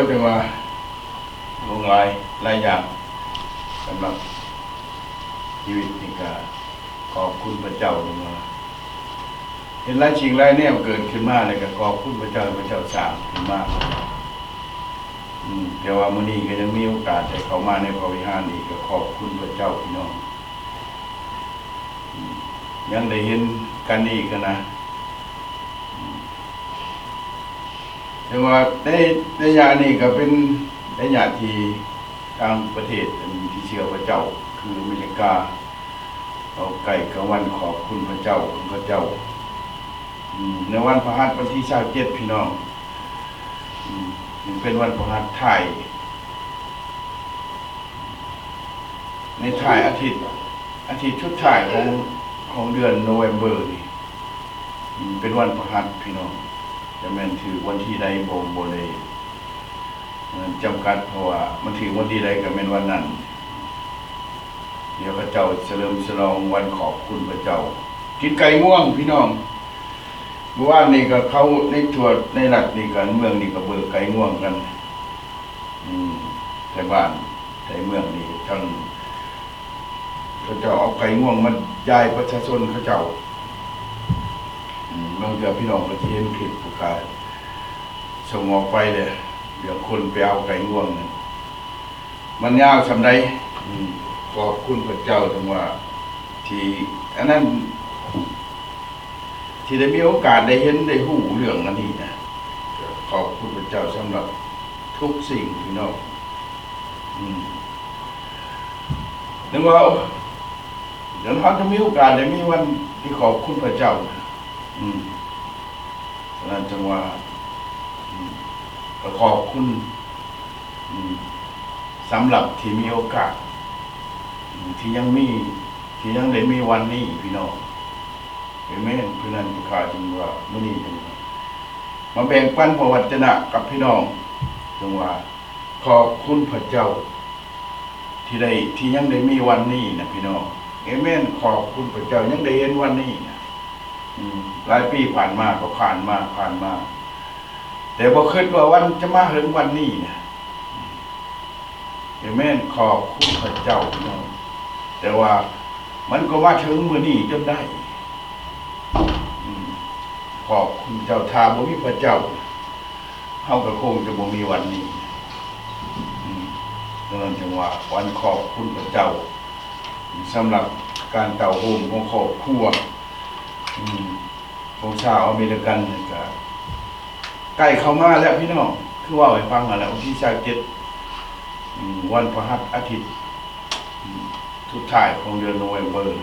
จังว่าลงหลายอย่างสำหรับชีวิตนี่ก็ขอบคุณพระเจ้าจังว่าเห็นหลายสิ่งหลายแนวเกิดขึ้นมาเลยก็ขอบคุณพระเจ้าสร้างขึ้นมาแต่ว่ามื้อนี้ก็ยังมีโอกาสได้เข้ามาในพระวิหารอีกก็ขอบคุณพระเจ้าพี่น้องยังได้เห็นกันอีกนะแต่ว่าในยานี่ก็เป็นในยาที่ทางประเทศที่เชื่อพระเจ้าคืออเมริกาเอาไก่กลางวันขอบคุณพระเจ้าคุณพระเจ้าในวันพฤหัสวันที่27พี่น้องเป็นวันพฤหัสไทยในถ่ายอาทิตย์ชุดถ่ายของเดือนโนเวมเบอร์นี่เป็นวันพฤหัสพี่น้องจะแม่นถือวันที่ใดบ่ได้จำกัดเพราะว่ามันถือวันที่ใดก็เป็นวันนั้นเดี๋ยวพระเจ้าเฉลิมฉลองวันขอบคุณพระเจ้ากินไก่ง่วงพี่น้องเมื่อวานนี่ก็เขาในทั่วในรัฐนี่กันเมืองนี่ก็เบิกไก่ง่วงกันแต่บ้านแต่เมืองนี่ทั้งเขาเจ้าเอาไก่ง่วงมันย้ายประชาชนเขาเจ้าบางเดือนพี่น้องก็เห็นคลิปผู้ขายส่งออกไปเลยเดี๋ยวคนไปเอาไก่ง่วงนึงมันยาวสำใดขอบคุณพระเจ้าถึงว่าที่อันนั้นที่ได้มีโอกาสได้เห็นได้หูเรื่องอันนี้นะขอบคุณพระเจ้าสำหรับทุกสิ่งพี่น้องนึกว่าเดี๋ยวเราจะมีโอกาสได้มีวันที่ขอบคุณพระเจ้าฉะนั้นจังว่าขอบคุณสำหรับที่มีโอกาสที่ยังได้มีวันนี้พี่น้องเห็นไหมเพื่อนผู้ขาจังว่ามื้อนี้จังว่ามาแบ่งปันพระวจนะกับพี่น้องจังว่าขอบคุณพระเจ้าที่ยังได้มีวันนี้นะพี่น้องเอเมนขอบคุณพระเจ้ายังได้เห็นวันนี้นะหลายปีผ่านมาก็ผ่านมาแต่บ่คิดว่าวันจะมาถึงวันนี้นะเอเมนขอบคุณพระเจ้าพี่น้องแต่ว่ามันก็มาถึงมื้อนี้จนได้ขอบคุณเจ้าถ้าบ่มีพระเจ้าเฮาก็คงจะบ่มีวันนี้ดังนั้นจึงว่าวันขอบคุณพระเจ้าสำหรับการเต่าโฮมของครอบครัวของชาวอเมริกันนี่ก็ใกล้เข้ามาแล้วพี่น้องคือว่าให้ฟังแล้ววันที่27วันพฤหัสอาทิตย์ทุกท้ายของเดือนโนเวมเบอร์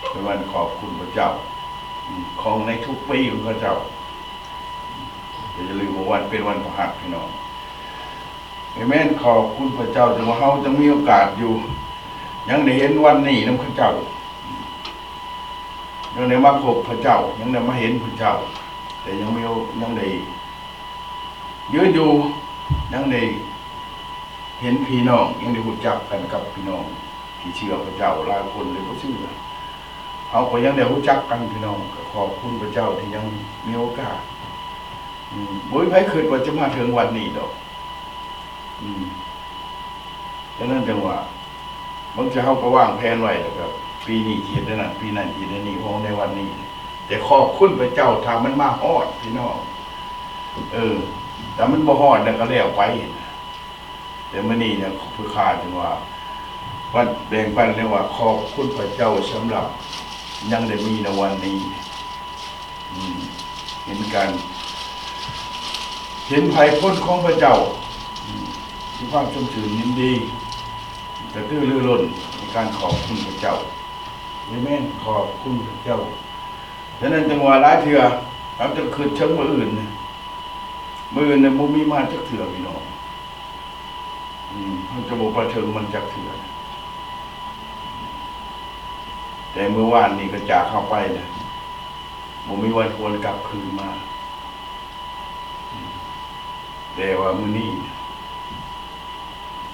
เป็นวันขอบคุณพระเจ้าของในทุกปีของพระเจ้าอย่าลืมว่าวันเป็นวันพฤหัสพี่น้องเอเมนขอบคุณพระเจ้าจังว่าเฮาจะมีโอกาสอยู่ยังได้เห็นวันนี้นำพระเจ้ายังได้มาพบพระเจ้ายังได้มาเห็นพระเจ้าแต่ยังได้ยืนอยู่ยังได้เห็นพี่น้องยังได้รู้จักกันกับพี่น้องที่เชื่อพระเจ้าหลายคนเลยบ่เชื่อเขาก็ยังได้รู้จักกันพี่น้องขอบคุณพระเจ้าที่ยังมีโอกาสบ่มีใครคิดว่าจะมาถึงวันนี้ดอกดังนั้นจังว่าบางทีเขาก็วางแผนไว้แล้วก็ปีนี้คิดได้นั่นปีนั้นคิดได้นี่ของในวันนี้แต่ขอบคุณพระเจ้าถ้ามันมาฮอดพี่น้องแต่มันบ่ฮอดแล้วก็แล้วไปแต่มื้อนี้เนี่ยผู้ขาจังว่าวันแบ่งปันเรียกว่าขอบคุณพระเจ้าสำหรับยังได้มีในวันนี้เห็นการเห็นภัยพ้นของพระเจ้ามีความชมชื่นยินดีแต่ตื้อรือร้นในการขอบคุณพระเจ้าไม่แม่นขอบคุณพระเจ้าดังนั้นจังหวะหลายเถื่อเราจะคืนเชิงมืออื่นเนี่ยบ่มีมาจักเถื่อพี่น้องมันจะบ่ประเทิงมันจักเถื่อแต่เมื่อวานนี้ก็จากเข้าไปนะบ่มีวันควรกลับคืนมาแต่ว่ามื้อนี้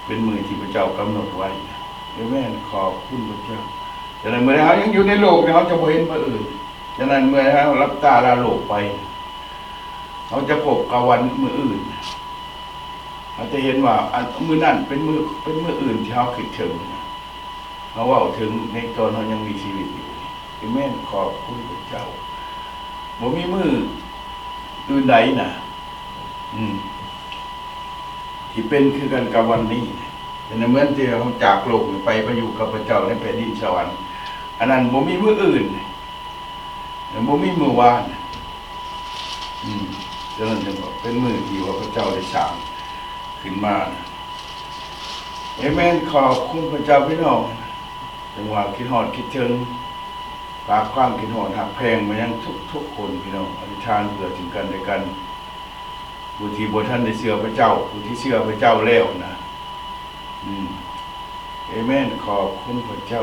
เป็นมือที่พระเจ้ากำหนดไว้แม่ขอบคุณพระเจ้าฉะนั้นเมื่อเขายังอยู่ในโลกเขาจะบ่เห็นพระอื่นฉะนั้นเมื่อเขารับตาลาโลกไปเขาจะพบกับวันมื้ออื่นเ เขาจะเห็นว่าอันมือนั่นเป็นมืออื่นที่เขาคิดถึงเขาว่าถึงในตอนเขายังมีชีวิตอยู่ที่แม่นขอบคุณพระเจ้าบ่มีมืออื่นใดนะที่เป็นคือกันกับวันนี้เป็นเหมือนที่เขาจากโลกไปอยู่กับพระเจ้าในแผ่นดินสวรรค์อันนั้นบ่มีมืออื่นบ่มีมือวานฉะนั้นจึงว่าเป็นมือที่ว่าพระเจ้าได้สร้างขึ้นมาเอเมนขอบคุณพระเจ้าพี่น้องจังหวะคิดฮอดคิดถึงฝากความคิดฮอดหักแพงมายังทุกคนพี่น้องอธิษฐานเพื่อถึงกันและกันผู้ที่บ่ท่านได้เชื่อพระเจ้าผู้ที่เชื่อพระเจ้าแล้วนะเอเมนขอบคุณพระเจ้า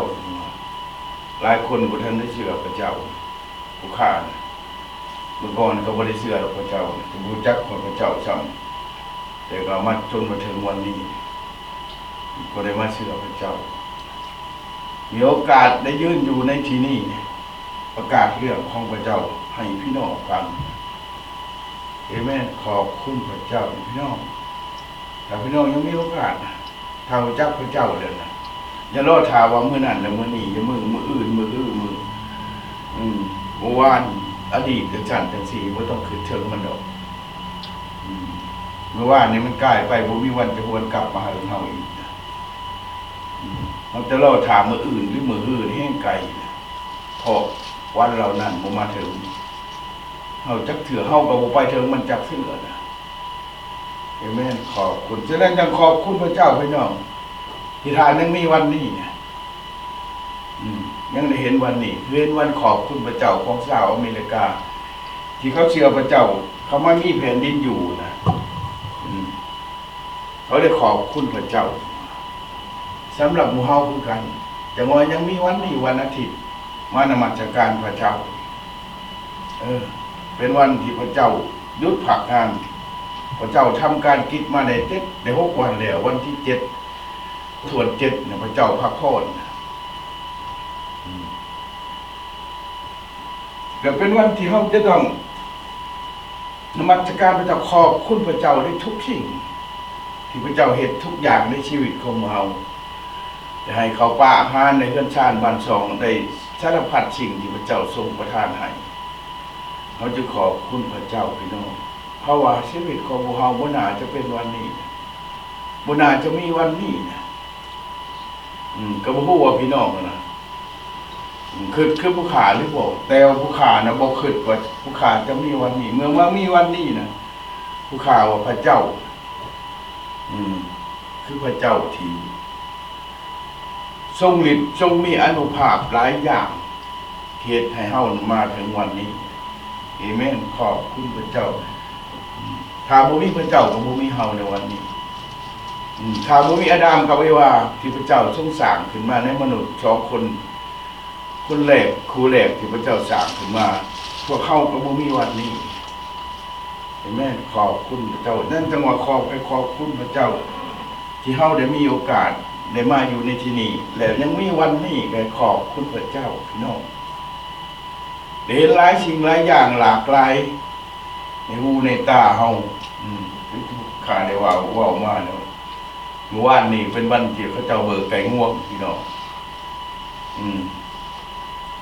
หลายคนบ่ท่านได้เชื่อพระเจ้าผู้ข้านะเมื่อก่อนก็บ่ได้เชื่อพระเจ้าบ่รู้จักพระเจ้าซ้ำแต่ก็มาจนมาถึงวันนี้ก็ได้มาเชื่อพระเจ้ามีโอกาสได้ยืนอยู่ในที่นี้ประกาศเรื่องของพระเจ้าให้พี่น้องฟังเอเมนขอบคุณพระเจ้าพี่น้องแต่พี่น้องยังมีโอกาสถ้ารู้จักพระเจ้าเลยนะอย่ารอถาว่ามื้อนั้นแล้วมื้อนี้อย่ามื้ออื่นเมื่อวานอดีตจังสี่บ่ต้องคิดถึงมันดอกเมื่อวานนี้มันใกล้ไปบ่มีวันจะหวนกลับมาหาเฮาอีกมันจะรอถามมื้ออื่นหรือมื้ออื่นแห้งไกลพอวันเหล่านั้นบ่มาถึงเฮาจักเถื่อเฮาก็บ่ไปถึงมันจักเถื่อนะเอเมนขอบคุณฉะนั้นยังขอบคุณพระเจ้าพี่น้องที่ทานยังมีวันนี้ยังได้เห็นวันนี้เห็นวันขอบคุณพระเจ้าของชาวอเมริกาที่เขาเชื่อพระเจ้าเขาไม่มีแผ่นดินอยู่นะเขาได้ขอบคุณพระเจ้าสำหรับหมู่เฮาคือกันจังว่ายังมีวันนี้วันอาทิตย์มานมัสการพระเจ้าเป็นวันที่พระเจ้าหยุดพักงานพระเจ้าทำการกิจมาได้6 วันแล้ววันที่7ส่วน7เนี่ยพระเจ้าพักผ่อนก็เป็นวันที่เราจะต้องนมัสการพระเจ้าขอบคุณพระเจ้าได้ทุกสิ่งที่พระเจ้าเฮ็ดทุกอย่างในชีวิตของเราจะให้เขาป้าอาหารในเรือนชานบ้านซองได้สารพัดสิ่งที่พระเจ้าทรงประทานให้เราจะขอบคุณพระเจ้าพี่น้องเพราะว่าชีวิตของพวกเราบ่น่าจะเป็นวันนี้บ่น่าจะมีวันนี้นะก็บ่ฮู้ว่าพี่น้องนะคือผู้ขาหรือบอกแต่ผู้ขานะบอกคิดว่าผู้ขาจะมีวันนี้เมื่อว่ามีวันนี้นะผู้ขาว่าพระเจ้าคือพระเจ้าที่ทรงฤทธิ์ทรงมีอานุภาพหลายอย่างเหตุให้เฮามาถึงวันนี้เอเมนขอบคุณพระเจ้าถ้าบ่มีพระเจ้าก็บ่มีเฮาในวันนี้ถ้าบ่มีอาดัมกับเอวาที่พระเจ้าทรงสร้างขึ้นมาในมนุษย์2 คนแรกคู่แรกที่พระเจ้าสร้างขึ้นมาพวกเขาก็บ่มีวันนี้เห็นไหมขอบคุณพระเจ้านั่นจังหวะขอบคุณพระเจ้าที่เฮาได้มีโอกาสได้มาอยู่ในที่นี้แล้วยังมีวันนี้ก็ขอบคุณพระเจ้าพี่น้องได้เห็นหลายสิ่งหลายอย่างหลากหลายในหูในตาเฮาข้าได้ว่ามาแล้วเมื่อวานนี้เป็นวันที่เขาเจ้าเบิกไก่ง่วงพี่น้อง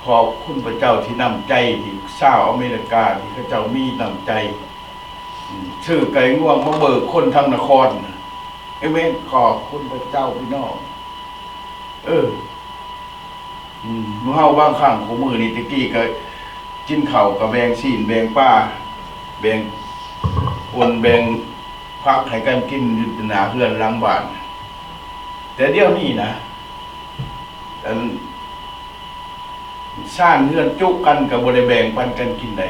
ขอบคุณพระเจ้าที่นำใจที่ชาวอเมริกาที่เขาเจ้ามีนำใจชื่อไก่ง่วงมาเบิกคนทางนครเอเมนขอบคุณพระเจ้าพี่น้องเมื่อเฮาบางครั้งของมือนี่ตะกี้ก็กินข้าวกับแบงซีนแบงป้าแบงคนแบงพักให้กันกินอยู่หน้าเฮือนหลังบ้านแต่เดี๋ยวนี้นะสร้างเงื่อนจุกกันกับบริแบ่งปันกันกินได้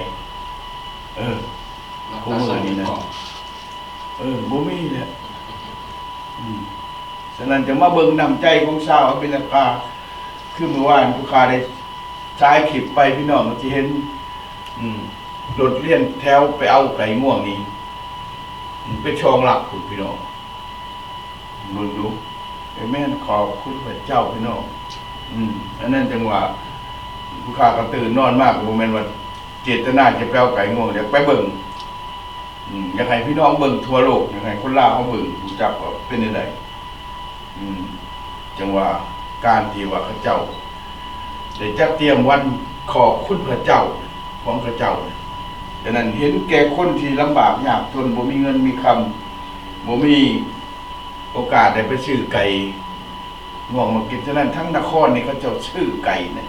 คู่มือนี่นะบ่มีแหละฉะนั้นจะมาเบิ่งนำใจของชาวอเมริกาคือเมื่อวานผู้ค้าได้ใช้คลิปไปพี่น้องมันจะเห็นรถเลี้ยนแถวไปเอาไก่ง่วงนี่ไปชองหลักคุณพี่น้องมึงดูไอ้แม่นขอบคุณพระเจ้าพี่น้องอันนั้นจังหวะผู้ค้าก็ตื่นนอนมากโมเมนต์ว่าเจตนาจะแปลวไก่ง่วงเดี๋ยวไปเบิ่ง อยากให้พี่น้องเบิ่งทั่วโลกอยากให้คนลาวเขาเบิ่งรู้จักว่าเป็นยังไงจังว่าการที่ว่าพระเจ้าได้จัดเตรียมวันขอบคุณพระเจ้าของพระเจ้าดังนั้นเห็นแก่คนที่ลำบากยากจนบ่มีเงินมีคำบ่มีโอกาสได้ไปซื้อไก่ง่วงมากินฉะนั้นทั้งนครนี่เขาเจ้าซื้อไก่เนี่ย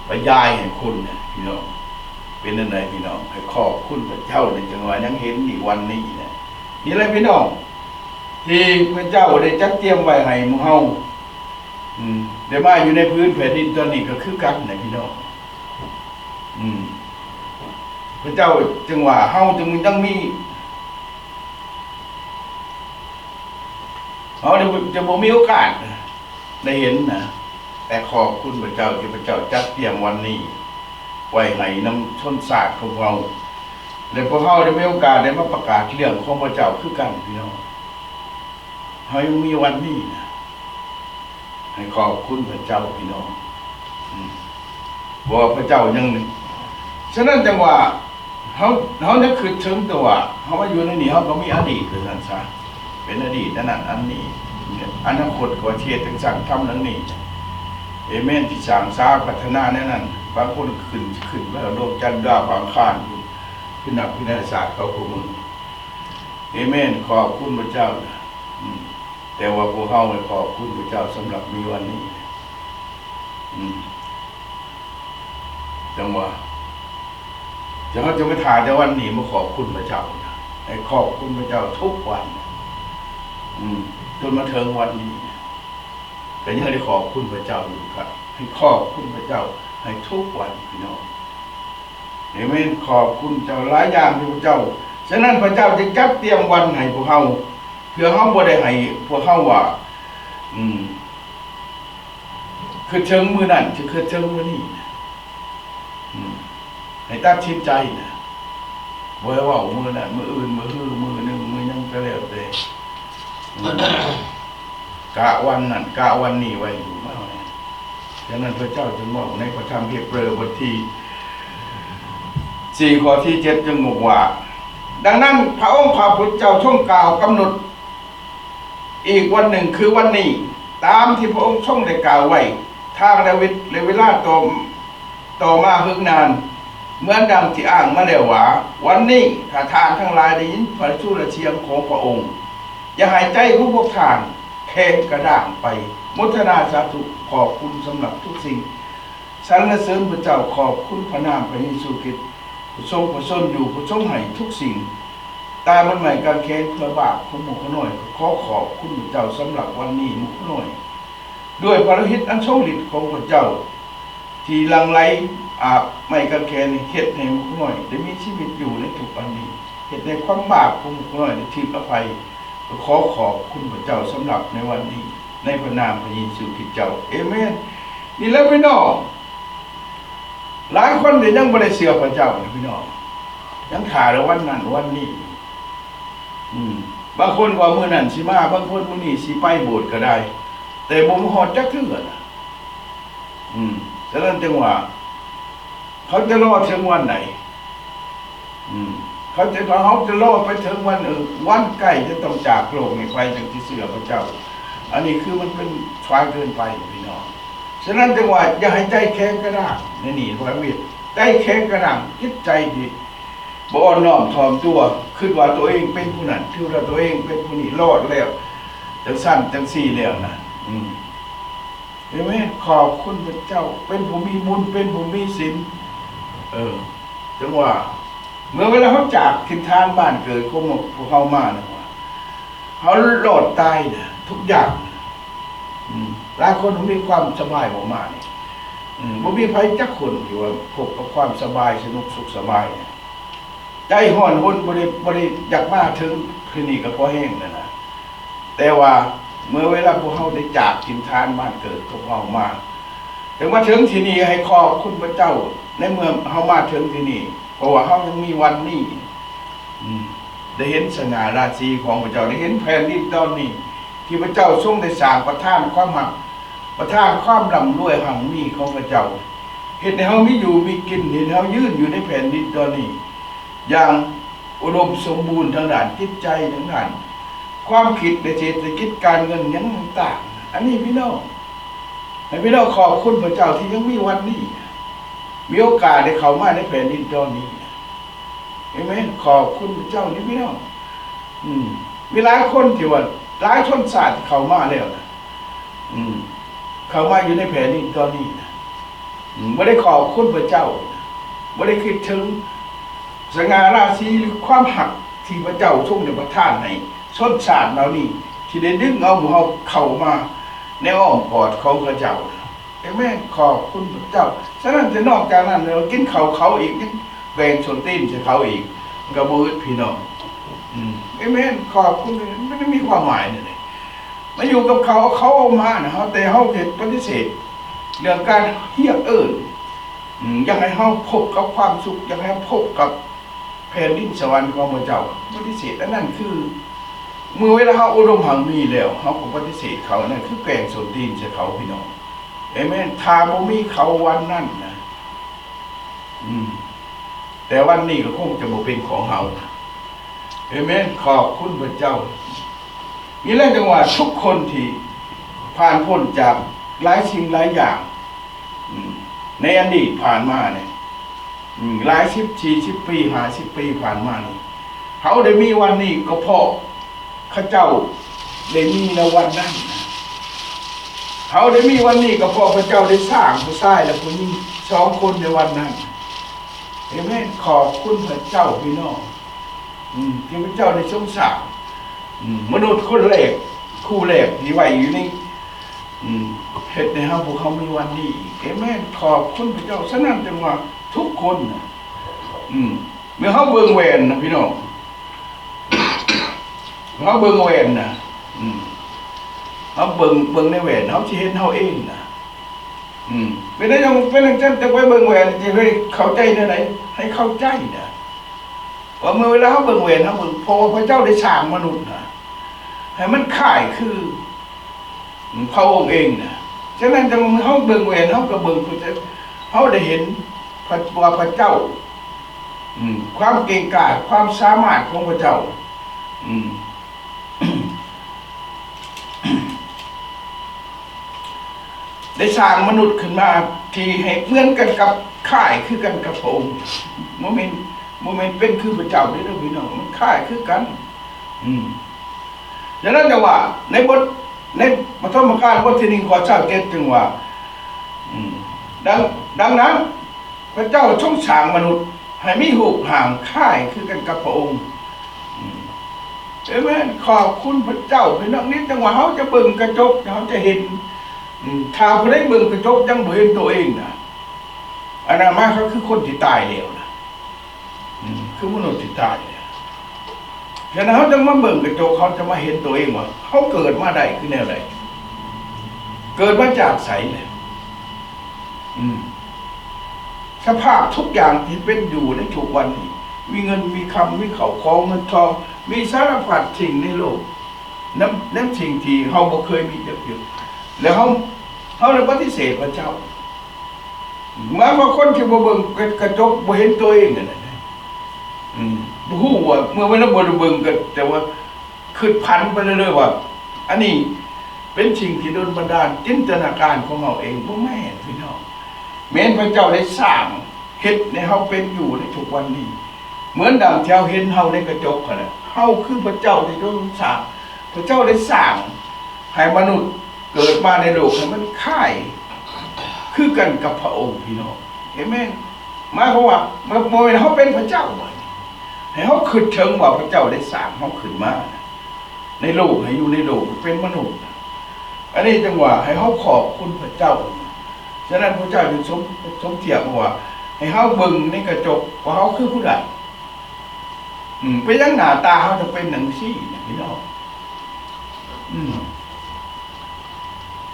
ไปยายให้คุณเนี่ยพี่น้องเป็นยังไงพี่น้องให้ขอบคุณพระเจ้าในจังหวะยังเห็นอีกวันนี้เนี่ยนี่แหละพี่น้องที่พระเจ้าได้จัดเตรียมไว้ให้หมู่เฮาได้มาอยู่ในพื้นแผ่นดินตอนนี้ก็คือกันนะพี่น้องพระเจ้าจังหวะเฮาจึงต้องมีเฮาจะบ่มีโอกาสได้เห็นนะแต่ขอบคุณพระเจ้าที่พระเจ้าจัดเตรียมวันนี้ไว้ให้นำชนชาติของเราและพวกเฮาได้มีโอกาสได้มาประกาศเรื่องของพระเจ้าคือกันพี่น้องเฮายังมีวันนี้นะให้ขอบคุณพระเจ้าพี่น้องบอกพระเจ้ายังหนึ่งฉะนั้นจังว่าเขานึกคือถึงตัวเขามาอยู่ในนี้เขาก็มีอดีตเลยนั่นซะเป็นอดีตนั่นอันนี้อนาคตก็เทียบถึงสั่งทำนั้นนี่เอเมนที่สั่งสร้างพัฒนาแน่นั่นบางคนขึ้นแล้วโลกจันทร์ดาวบางข้านขึ้นนักวิทยาศาสตร์เขาคู่มือเอเมนขอบคุณพระเจ้าแต่ว่าพวกเขาไม่ขอบคุณพระเจ้าสำหรับมีวันนี้จังว่าเขาจะไม่ถ่ายแต่วันนี้มาขอบคุณพระเจ้าให้ขอบคุณพระเจ้าทุกวันจนมาถึงวันนี้แต่ยังได้ขอบคุณพระเจ้าอยู่ครับให้ขอบคุณพระเจ้าให้ทุกวันพี่น้องเห็นไหมขอบคุณเจ้าหลายอย่างที่พระเจ้าฉะนั้นพระเจ้าจะจัดเตรียมวันให้พวกเขาเพื่อเขาบ่ได้ให้พวกเขาว่าคือเชิงมือนั่นคือเชิงมือนี่ให้ตัดชินใจนะบ่ให้ว่ามือนั่นมืออื่นมือฮื้อมือหนึ่งมือยังก็แล้วแต่กะวันนั่นกะวันนี้ไว้อยู่มากเลยฉะนั้นพระเจ้าจึงบอกในพระธรรมฮีบรูบทที่4 ข้อที่ 7จึงบอกว่าดังนั้นพระองค์พระพุทธเจ้าทรงกล่าวกำหนดอีกวันหนึ่งคือวันนี้ตามที่พระองค์ทรงได้กล่าวไว้ทางดาวิดและเวลาต่อมาเพิ่งนานเหมือนดังที่อ้างมาแล้วว่าวันนี้ถ้าทานทั้งหลายได้ยินพระสุรเสียงของพระองค์อย่าหายใจของพวกท่านแข็งกระด้างไปมุทนาสาธุขอบคุณสำหรับทุกสิ่งสรรเสริญพระเจ้าขอบคุณพระนามพระเยซูคริสต์ผู้ทรงประสนอยู่ผู้ทรงให้ทุกสิ่งตายมันใหม่การแค้นเพื่อบาปของหมู่ขน้อยขอขอบคุณพระเจ้าสำหรับวันนี้หมู่ขน้อยด้วยพระฤทธิ์อันทรงฤทธิ์ของพระเจ้าที่หลั่งไหลอาบไม่การแค้นเฮ็ดให้หมู่ขน้อยได้มีชีวิตอยู่ในทุกวันนี้เฮ็ดในความบาปของหมู่ขน้อยได้ทิพย์อภัยขอขอบคุณพระเจ้าสำหรับในวันนี้ในพระนามพระเยซูคริสต์เจ้าเอเมนนี่แล้วพี่น้องหลายคนเดี๋ยวยังไม่ได้เชื่อพระเจ้านะพี่น้องยังขาดวันนั้นวันนี้บางคนว่ามื้อนั้นสิมาบางคนมื้อนี้สิไปโบสถ์ก็ได้แต่บ่ฮอดจักเทื่อน่ะฉะนั้นจังว่าเขาจะรอถึงวันไหนเขาจะรอไปถึงวันใกล้จะต้องจากโลกนี้ไปจึงที่เชื่อพระเจ้าอันนี้คือมันเป็นช้าเกินไปพี่น้องฉะนั้นจังว่าอย่าให้ใจแข็งกระด้างนี่พระวิทย์ใจแข็งกระด้างจิตใจดีบ่อ่อนน้อมถ่อมตัวคิดว่าตัวเองเป็นผู้นั้นคิดว่าตัวเองเป็นผู้นี้รอดแล้วจังสั้นจังสี่แล้วนะเห็นไหมขอบคุณพระเจ้าเป็นผู้มีบุญเป็นผู้มีศีลจังว่าเมื่อเวลาเขาจากถิ่นฐานบ้านเกิดของพวกเขามานะว่าเขาหลอดตายนะทุกอย่างหลายคนมีความสบายออกมาเนี่ยบ่มีไผจักคนที่ว่าพบกับความสบายสนุกสุขสบายใจห้อนวนบ่ได้อยากมาถึงคืนนี้ก็พอแห้งนั่นน่ะแต่ว่าเมื่อเวลาพวกเขาได้จากถิ่นฐานบ้านเกิดของเขามาถึงมาถึงที่นี่ให้ขอบคุณพระเจ้าในเมื่อเขามาถึงที่นี่เพราะว่าเขายังมีวันนี้ได้เห็นสง่าราศีของพระเจ้าได้เห็นแผ่นดินตอนนี้ที่พระเจ้าทรงได้สร้างประทานความหักประทานความร่ำรวยหังมีของพระเจ้าเห็นให้เขามีอยู่มีกินเห็นเขายืนอยู่ในแผ่นดินตอนนี้อย่าง อุดมสมบูรณ์ทางด้านจิตใจทางด้านความคิดในเศรษฐกิจการเงินยังต่างอันนี้พี่น้องให้พี่น้องขอบคุณพระเจ้าที่ยังมีวันนี้มีโอกาสได้เข้ามาในแผ่นดินตอนนี้เห็นไหมขอบคุณพระเจ้านี่พี่น้องมีหลายคนที่ว่าหลายชนชาติเข้ามาแล้วนะเข้ามาอยู่ในแผ่นดินตอนนี้นะไม่ได้ขอบคุณพระเจ้าไม่ได้คิดถึงสง่าราศีหรือความหักที่พระเจ้าทรงในประทานในชนชาติเรานี่ที่ได้ดึงเอาเราเข้ามาในอ้อมกอดของพระเจ้าเห็นไหมขอบคุณพระเจ้าฉะนั้นจะนอกจากนั้นเรากินเขาอีกแบ่งส่วนตีนจะเขาอีกกระบือพี่น้องเห็นไหมขอบคุณไม่ได้มีความหมายเลยมาอยู่กับเขาเอามานะเขาแต่เขาเห็นปฏิเสธเรื่องการเฮี้ยอยากให้เขาพบกับความสุขอยากให้พบกับแผ่นดินสวรรค์ของพระเจ้าปฏิเสธนั่นคือเมื่อเวลาเขาอุดมหังมีแล้วเขาก็ปฏิเสธเขานั่นคือแกงส่วนตีนจะเขาพี่น้องเอเมนทาบ่มีเขาวันนั่นนะแต่วันนี้ก็คงจะบ่เป็นของเขาเอเมนขอบคุณพระเจ้ามีเรื่องจังหวะทุกคนที่ผ่านพ้นจากหลายสิ่งหลายอย่างในอดีตผ่านมาเนี่ยหลาย10 ปี50 ปีผ่านมานี่เขาได้มีวันนี้ก็เพราะข้าเจ้าได้มีในวันนั้นเขาได้มีวันนี้ก็เพราะพระเจ้าได้สร้างผู้ชายและผู้หญิง2 คนในวันนั้นเห็นไหมขอบคุณพระเจ้าพี่น้องที่พระเจ้าได้ทรงสร้างมนุษย์คนแรกคู่แรกที่ไว้อยู่ในเหตุในเฮาพวกเขามีวันนี้เห็นไหมขอบคุณพระเจ้าฉะนั้นจังว่าทุกคนเมื่อเขาเบิ่งแหวนนะพี่น้องเขาเบิ่งแหวนนะเขาเบิ่งในแหวนเขาจะเห็นเขาเองนะเป็นได้ยังเป็นจังจะไปเบิ่งแหวนจะให้เข้าใจในไหนให้เข้าใจนะว่าเมื่อเวลาเขาเบิ่งแหวนเขาเบิ่งพอพระเจ้าได้สร้างมนุษย์นะให้มันข่ายคือพระองค์เองนะฉะนั้นจังเขาเบิ่งแหวนเขาก็เบิ่งเขาได้เห็นว่าพระเจ้าความเก่งกาจความสามารถของพระเจ้าได้สร้างมนุษย์ขึ้นมาที่ให้เหมือนกันกับข่ายคือกันกับพระองค์โมเมนต์เป็นคือพระเจ้าได้ด้วยพี่น้องมันข่ายคือกันดังนั้นจะว่าในปฐมกาลบทที่1ข้อ27จึงว่าดังนั้นพระเจ้าทรงสร้างมนุษย์ให้มีรูปร่างข่ายคือกันกับพระองค์เอเมนขอบคุณพระเจ้าพี่น้องนี่จังว่าเขาจะเบิ่งกระจกเขาจะเห็นถ้าผู้ใดเบิ่งกระจกยังบ่เห็นตัวเองนะอันนั้นมาเขาคือคนที่ตายแล้วนะคือมนุษย์ที่ตายแล้วฉะนั้นเขาจะมาเบิ่งกระจกเขาจะมาเห็นตัวเองว่าเขาเกิดมาได้คือแนวใดเกิดมาจากไสเนี่ยสภาพทุกอย่างที่เป็นอยู่ในทุกวันนี้มีเงินมีคำมีเขาของเงินทองมีสารพัดสิ่งในโลกน้ำสิ่งที่เขาบ่เคยมีจักอยู่แล้วเขาเลยปฏิเสธพระเจ้าหมายว่าคนที่บ่เบิ่งกระจกบ่เห็นตัวเองนั่นแหละบ่ฮู้ว่าเมื่อเวลาบ่ได้เบิ่งก็แต่ว่าคิดพันไปเรื่อยๆว่าอันนี้เป็นสิ่งที่โดนบันดาลจินตนาการของเราเองบ่แม่นพี่น้องแม้นพระเจ้าได้สร้างเฮ็ดให้เฮาเป็นอยู่ในทุกวันนี้เหมือนดังที่เฮาเห็นเฮาในกระจกนั่นแหละเฮาคือพระเจ้าที่ทรงสร้างพระเจ้าได้สร้างให้มนุษย์เกิดมาในโลกให้มันค่ายคือกันกับพระองค์พี่น้องเห็นไหมหมายความว่าเมื่อเขาเป็นพระเจ้าให้เขาขึ้นเชิงว่าพระเจ้าได้สร้างเขาขึ้นมาในโลกให้อยู่ในโลกเป็นมนุษย์อันนี้จังหวะให้เขาขอบคุณพระเจ้าฉะนั้นพระเจ้าจึงสมเทียบว่าให้เขาเบิ่งในกระจกว่าเขาคือผู้ใดเป็นยังหน้าตาเขาจะเป็นหนังซี่พี่น้อง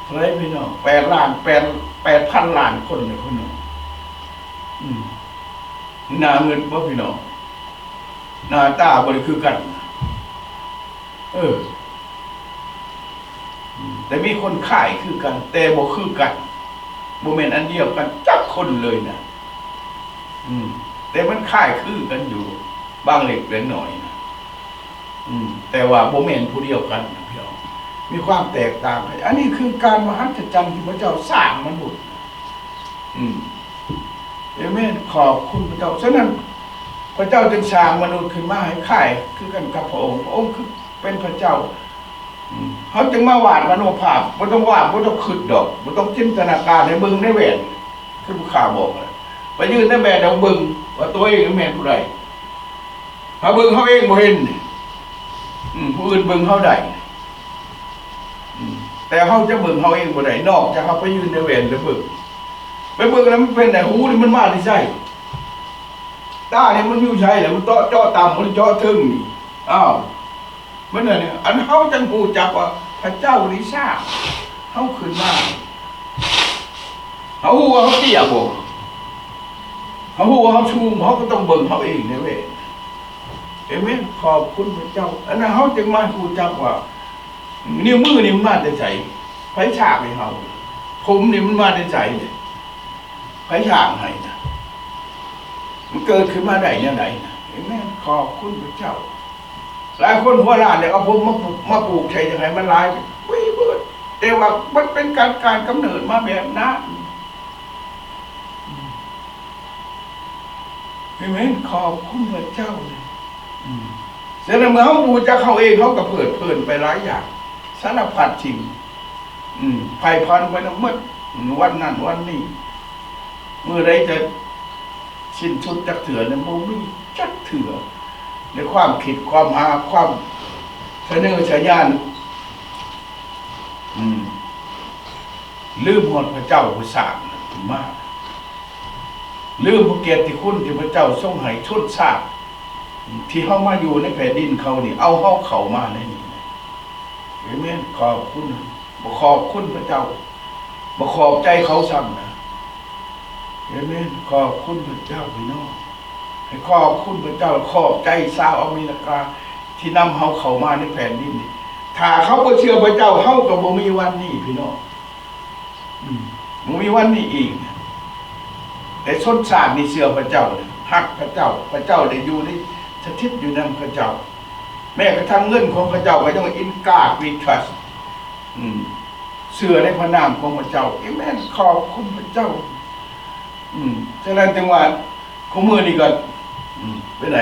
อะไรพี่น้อง8 ล้าน8,000 ล้านคนเลยพี่น้องหน้าเงินบ่พี่น้องหน้าตาบ่ได้คือกันแต่มีคนข่ายคือกันแต่บ่คือกันบ่แม่นอันเดียวกันจักคนเลยนะแต่มันข่ายคือกันอยู่ บางเล็กเล็กหน่อยนะแต่ว่าโบเมนผู้เดียวกันนะพี่น้องมีความแตกต่างกันอันนี้คือการมหัศจรรย์ที่พระเจ้าสร้างมนุษย์เอเมนขอบคุณพระเจ้าฉะนั้นพระเจ้าจึงสร้างมนุษย์ขึ้นมาให้ค่ายคือกันกับพระองค์คือเป็นพระเจ้าเขาจึงมาวาดมโนภาพไม่ต้องวาดไม่ต้องคิดดอกไม่ต้องจินตนาการในบึงในแหวนคือผู้ข่าวบอกเลยไปยืนในแหวนเอาบึงว่าตัวเองแม่นผู้ใดเขาบึงเขาเองบ่เห็นผู้อื่นบึงเขาได้แต่เขาจะบึงเขาเองบ่ได้นอกจากเขาไปยืนในแหวนหรือบึงไปบึงแล้วมันเป็นแต่หูนี่มันมาที่ใช่ตาเนี่ยมันอยู่ใช่แหละมันเจาะต่ำมันเจาะทึ่งนี่อ้าวมันเนี่ยอันเขาจังหูจักว่าพระเจ้าลิซ่าเขาขึ้นมาเขาหูว่าเขาเตี้ยบ่เขาหูว่าเขาชูงเขาก็ต้องเบิ่งเขาเองเนี่ยเว้ยเอเมนขอบคุณพระเจ้าอันนั้นเขาจึงมาหูจักว่านิ้วมือนี่มันมาแต่ใจไฟฉากให้เขาผมนี่มันมาแต่ใจเลยไฟฉากให้นะมันเกิดขึ้นมาได้ยังไงนะเอเมนขอบคุณพระเจ้าหลายคนหัวล้านเนี่ยเอาผมมาปลูกใช่ยังไงมันลายวิ่งเบิดแต่ว่ามันเป็นการกำเนิดมาแบบนั้นเห็นไหมขอบคุณพระเจ้าเลยเสร็จแล้วเมื่อเขาบูชาเขาเองเขาก็เปิดไปหลายอย่างสารพัดจริงไผ่พันไปน้ำมืดวันนั้นวันนี้เมื่อไรจะสิ้นสุดจักเถื่อเนี่ยโมมีจักเถื่อในความคิดความหาความเสนอชายานลืมหมดพระเจ้าผู้สร้างมากลืมพระเกียรติคุณที่พระเจ้าทรงให้ชนชาติที่เข้ามาอยู่ในแผ่นดินเขานี่เอาเขามาในนี้เห็นไหมขอบคุณบ่ขอบคุณพระเจ้าบ่ขอบใจเขาซ้ำนะเห็นไหมขอบคุณพระเจ้าพี่น้องให้ขอบคุณพระเจ้าขอบใจชาวอเมริกาที่นำเขามาในแผ่นดินนี่ถ้าเขาบ่เชื่อพระเจ้าเขาก็บ่มีวันนี้พี่น้องบ่มีวันนี้อีกแต่ชนชาตินี่เชื่อพระเจ้าฮักพระเจ้าพระเจ้าได้อยู่ในสถิตอยู่ในพระเจ้าแม้กระทั่งเงินของพระเจ้าก็ต้องอินกาดวีทรัสเชื่อในพระนามของพระเจ้าเอเมนขอบคุณพระเจ้าฉะนั้นจังหวะของมือนี่ก็ไปไหน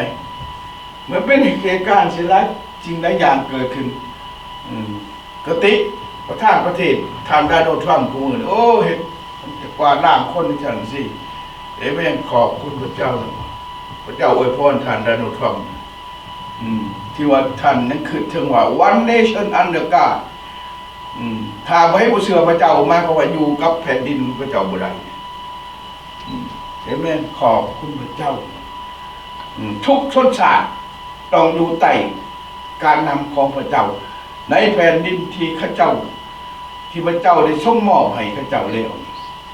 เหมือนเป็นเหตุการณ์เสียหลายจริงหลายอย่างเกิดขึ้นกติประธานประเทศทางด้านโนทรัมป์ของมือโอ้เห็นจะกวาดล้างคนจังสิเอเมนขอบคุณพระเจ้าพระเจ้าอวยพรท่านโดนัลด์ทรัมป์ที่ว่าท่านนั้นคือถึงว่า one nation under God ถ้าไม่ให้ผู้เชื่อพระเจ้ามาก็ว่าอยู่กับแผ่นดินพระเจ้าบ่ได้เอเมนขอบคุณพระเจ้าทุกชนชาติต้องอยู่ใต้การนำของพระเจ้าในแผ่นดินที่ข้าเจ้าที่พระเจ้าได้ทรงมอบให้ข้าเจ้าแล้ว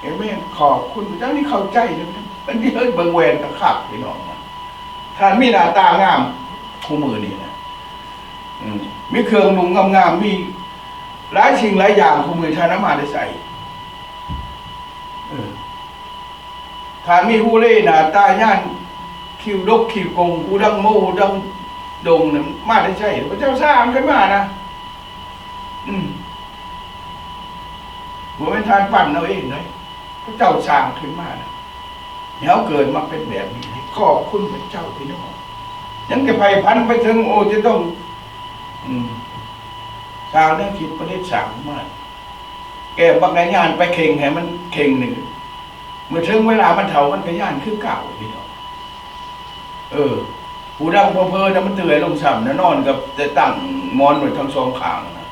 เอเมนขอบคุณพระเจ้านี่เข้าใจนะมันที่เฮ้ยเบิ่งแหวนตะขับพี่น้องท่านมีหน้าตางามคู่มือนี่นะมีเครื่องนุ่งงามๆมีหลายสิ่งหลายอย่างคู่มือท่านมาได้ใส่ท่านมีหูเล่หน้าตาย่านคิวดกคิวกงหูดังโมหูดังดงเนี่ยมาได้ใช่พระเจ้าสร้างขึ้นมานะหัวเป็นทานปั่นเอาเองเลยพระเจ้าสร้างขึ้นมานะเขาเกิดมาเป็นแบบนี้ขอบคุณพระเจ้าพี่น้องยังจะไปพันไปถึงโอ้จะต้องชาวเนี่ยคิดประเทศสามมากแกบางงานไปเข่งให้มันเข่งหนึ่งเมื่อถึงเวลามันเถามันก็ย่านคือเก่าพี่น้องผู้ดังเพอๆนะมันเตื่อยลงซ้ำนะนอนกับจะตั้งมอนไว้ทั้งสองข้างนะ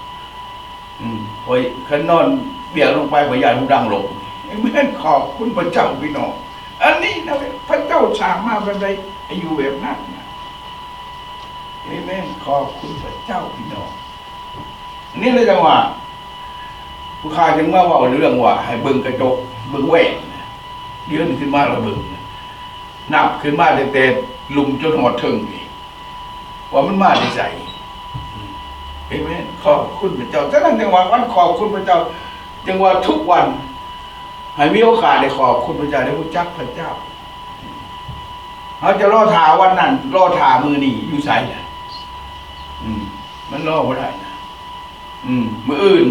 พอขันนอนเบี่ยงลงไปพยานผู้ดังลงแม่นขอบคุณพระเจ้าพี่น้องอันนี้นะพระเจ้าสร้างมาเป็นไรอยู่แบบนั้นนะแม่นขอบคุณพระเจ้าพี่น้องนี่เลยจังหวะผู้ข้าจึงมาว่าเรื่องว่าให้เบิ่งกระจกเบิ่งแหวนยืนขึ้นมาแล้วเบิ่งนับขึ้นมาแต่ลุมจนหอดถึงว่ามันมาได้ใจเห็นไหมขอบคุณพระเจ้าฉะนั้นจังหวะวันขอบคุณพระเจ้าจังหวะทุกวันให้มีโอกาสได้ขอบคุณพระเจ้าได้รู้จักพระเจ้า เขาจะรอถาวันนั้นรอถามือนี่อยู่ใส่แหละมันรอบ่ได้นะมืออื่น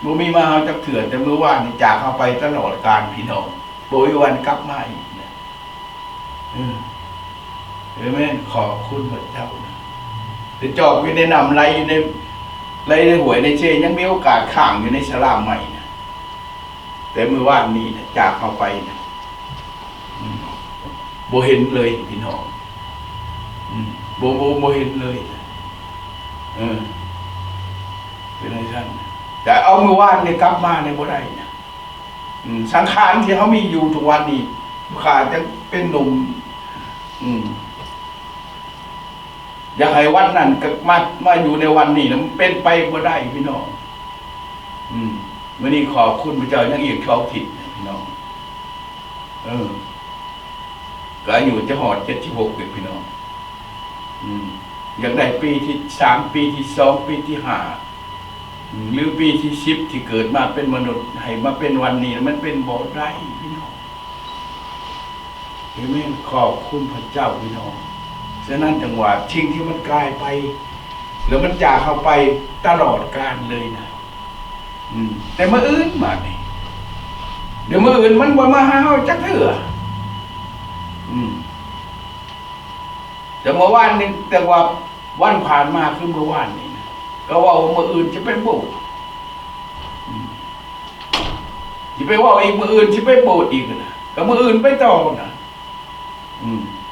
บ่มีมาเขาจักเถื่อนแต่มือว่านนี่จากเข้าไปตลอดการพี่น้องบ่มีวันกลับมาอีกนะเออแม่ขอบคุณพระเจ้านะแต่จอกอยู่ในน้ำไหลในหวยในเชยังมีโอกาสข้างอยู่ในสลามใหม่นะแต่มือว่านนี่นะจากเข้าไปนะบ่เห็นเลยพี่น้องบ่เห็นเลยเป็นไรท่านแต่เอามือว่านเนี่ยกลับมาในบ่ได้นะสังขารที่เขามีอยู่ทุกวันนี้ขาดจะเป็นหนุ่มอยากให้วันนั้นมาอยู่ในวันนี้นะมันเป็นไปบ่ได้พี่น้องวันนี้ขอบคุณพระเจ้ายังอีกท้องถิ่นพี่น้องก็อายุจะหอด76เป็นพี่น้องอยากได้ปีที่3ปีที่2ปีที่5หรือปีที่10ที่เกิดมาเป็นมนุษย์ให้มาเป็นวันนี้มันเป็นบ่ได้พี่น้องเอเมนขอบคุณพระเจ้าพี่น้องฉะนั้นจังหวะทิ้งที่มันกลายไปแล้วมันจากเข้าไปตลอดกาลเลยนะแต่เมื่ออื่นมาเนี่ยเดี๋ยวเมื่ออื่นมันมาหาเฮาจักเถื่อแต่เมื่อวานนี่แต่ว่าวันผ่านมาคือเมื่อวานนี่นะก็ว่าเมื่ออื่นจะเป็นโบสถ์จะไปว่าอีกเมื่ออื่นจะไปโบสถ์อีกนะก็เมื่ออื่นไปต่อนะ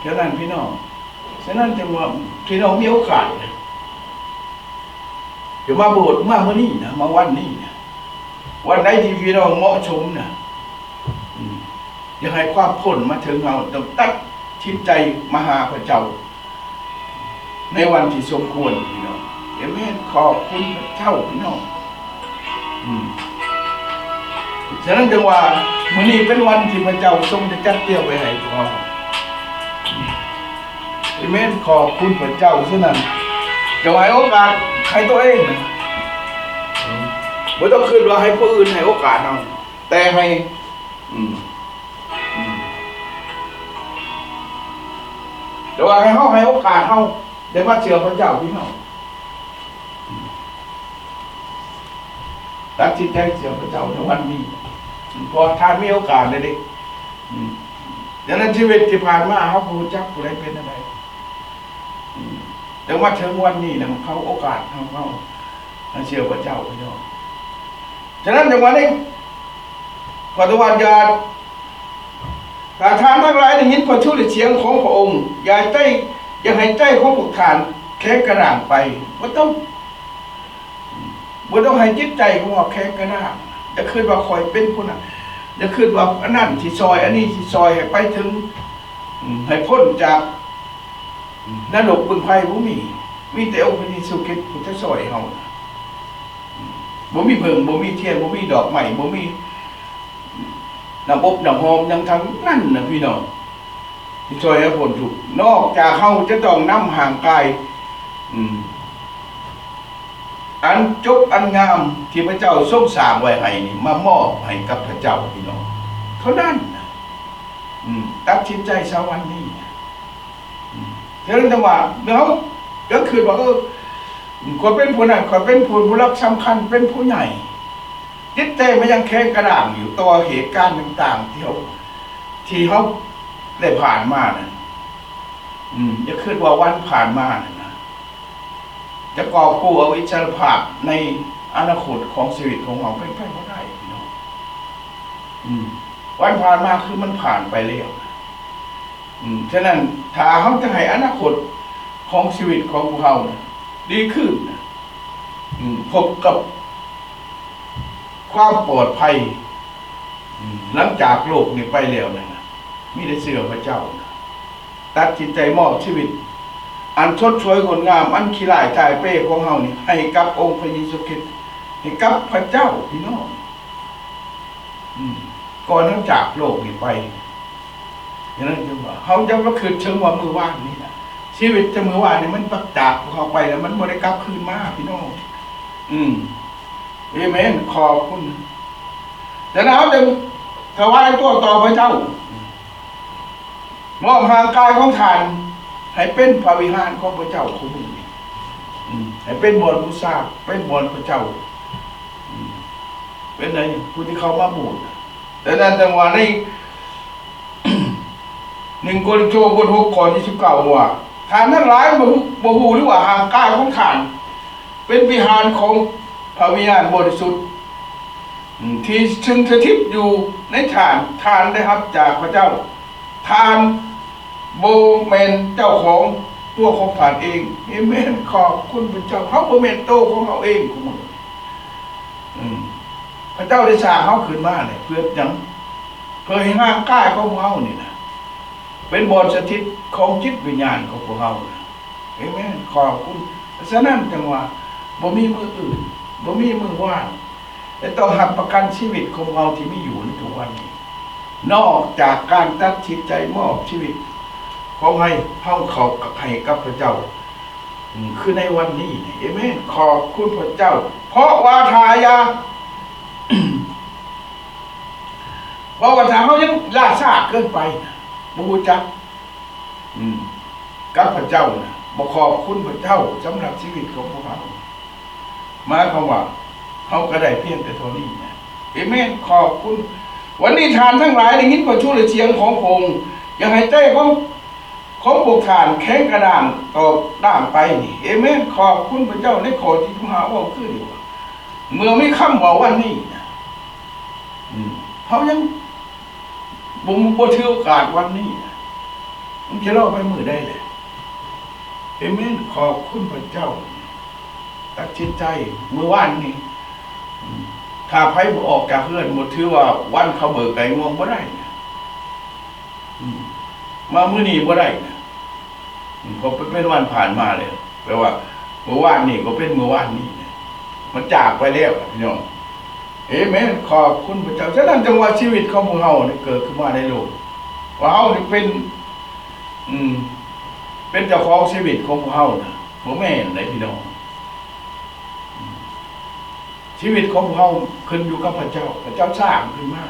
แค่นั้นพี่น้องฉะนั้นจังว่าพี่น้องมีโอกาสนะจะมาโบสถ์มาเมื่อนี้นะมาวันนี้นะวันไหนที่พี่น้องเหมาะสมนะอย่าให้ความพ้นมาถึงเราต้องตัดชิดใจมาหาพระเจ้าในวันที่สมควรพี่น้องเอเมนขอบคุณพระเจ้าพี่น้องฉะนั้นจังว่ามื้อนี้เป็นวันที่พระเจ้าทรงจะจัดเตรียมไว้ให้พวกเราเอเมนขอบคุณพระเจ้าฉะนั้นจะให้โอกาสให้ตัวเองนะไม่ต้องคิดว่าให้ผู้อื่นให้โอกาสเราแต่ให้แต่ว่าให้เขาให้โอกาสเขาได้มาเชื่อพระเจ้าพี่น้องตัดสินใจเชื่อพระเจ้าในวันนี้พอท่านมีโอกาสเลยดิดังนั้นชีวิตที่ผ่านมาเขาผู้จักผู้ใดเป็นอะไรแต่ว่าถึงวันนี้นะเขาโอกาสเขาเชื่อพระเจ้าพี่น้องฉะนั้นในวันนี้ขอตะวันยาถ้าทานทั้งหลายได้ยินพระชุลเสียงของพระองค์อย่าให้ใจของพวกท่านแข็งกระด้างไปบ่ต้องให้จิตใจของเราแข็งกระด้างจะคิดว่าคอยเป็นผู้นั้นจะคิดว่าอันนั้นที่ซอยอันนี้ที่ซอยให้ไปถึงให้พ้นจากนรกบึงไฟมีแต่องค์พระเยซูคริสต์ผู้จะซอยเฮาบ่มีเพิ่งบ่มีเทียนบ่มีดอกไม้บ่มีน้ำอบน้ำหอมยังทั้งนั่นนะพี่น้องที่ซอยให้พ้นทุกข์นอกจากเฮาจะต้องนำห่างกายอันจบอันงามที่พระเจ้าทรงสร้างไว้ให้นี่มามอบให้กับพระเจ้าพี่น้องเท่านั้นนะตัดสินใจเช้าวันนี้ฉะนั้นจังหวะเนาะก็คือว่าคนเป็นผู้นั้นคนเป็นผู้รับสำคัญเป็นผู้ใหญ่จิตใจมันยังแข็งกระด้างอยู่ต่อเหตุการณ์ต่างๆที่เขาได้ผ่านมานะจะคิดว่าวันผ่านมานะจะกอบกู้เอาอิสรภาพในอนาคตของชีวิตของเราเป็นไปไม่ได้พี่น้องวันผ่านมาคือมันผ่านไปแล้วฉะนั้นถ้าเขาจะให้อนาคตของชีวิตของพวกเรานะดีขึ้นนะพบกับความปลอดภัยหลังจากโลกนี้ไปแล้วนะมีได้เชื่อพระเจ้านะตัดสินใจมอบชีวิตอันชดช่วยคนงามอันขี้ร้ายตายเป้ของเฮานี่ให้กับองค์พระเยซูคริสต์ให้กับพระเจ้าพี่น้องก่อนหลังจากโลกนี้ไปอย่างนั้นจึงว่าเฮาจะมาคืนเชิงว่ามือว่างนี่นะชีวิตจะมือว่างนี่มันปักจากเข้าไปแล้วมันบ่ได้กลับคืนมาพี่น้องเอเมนขอบคุณแต่แล้วจึงถวายตัวต่อพระเจ้า มอบห่างกายของท่านให้เป็นพระวิหารของพระเจ้าคู่มือนี้ให้เป็นบอนบูชาเป็นบอนพระเจ้าเป็นอะไรผู้ที่เขามาบูชาแต่นั้นจังหวะนี้ 1 โครินธ์บท 6 ข้อที่ 19ว่าท่านทั้งหลายบ่ฮู้หรือว่าห่างกายของท่านเป็นวิหารของพระวิญญาณบริสุทธิ์ที่ซึ่งสถิตอยู่ในทานได้รับจากพระเจ้าทานโบเมนเจ้าของตัวของท่านเองเอเมนขอบคุณพระเจ้าเขาโบเมนโตของเขาเองของมึงพระเจ้าได้สร้างเขาขึ้นมาเนี่ยเพื่อยังเพื่อให้ห่างกายของเขานี่นะเป็นบอนสถิตของจิตวิญญาณของพวกเขาเอเมนขอบคุณฉะนั้นจังว่าบ่มีมืออื่นบ่มีมือว่างแต่ต้องหักประกันชีวิตของเราที่มีอยู่ในทุกวันนี้นอกจากการตัดสินใจมอบชีวิตของให้เขาให้กับพระเจ้าคือในวันนี้เอเมนขอบคุณพระเจ้าเพราะว่าทายา เพราะว่าทางเขายังล่าช้าเกินไปบ่รู้จักกับพระเจ้านะบ่ขอบคุณพระเจ้าสำหรับชีวิตของพวกเราหมายความว่าเขาก็ได้เพียงแต่เท่านี้นะเอเมนขอบคุณวันนี้ทานทั้งหลายได้ยินประชุมเสียงของพระองค์ยังให้ใจของพวกทานแข็งกระด้างต่อด้างไปนี่เอเมนขอบคุณพระเจ้าในข้อที่พระหาว่าขึ้นอยู่เมื่อไม่ค่ำว่าวันนี้นะเขายังบ่ถือโอกาสวันนี้นะมันจะเล่าไปมือได้เลยเอเมนขอบคุณพระเจ้าตัดสินใจเมื่อวานนี้ถ้าไพ่ออกจากเพื่อนหมดถือว่าวันเขาเบิกไก่งวงบ่ได้นะมามื้อนี้บ่ได้นะก็เป็นวันผ่านมาเลยแปลว่าเมื่อวานนี้ก็เป็นเมื่อวานนี้นะมันจากไปแล้วพี่น้องเอเมนขอบคุณพระเจ้าฉะนั้นจังว่าชีวิตของพวกเราเนี่ยเกิดขึ้นมาในโลกว่าเฮานี่เป็นเจ้าของชีวิตของพวกเฮานะบ่แม่นไหนพี่น้องชีวิตของพวกเราขึ้นอยู่กับพระเจ้าพระเจ้าสร้างขึ้นมา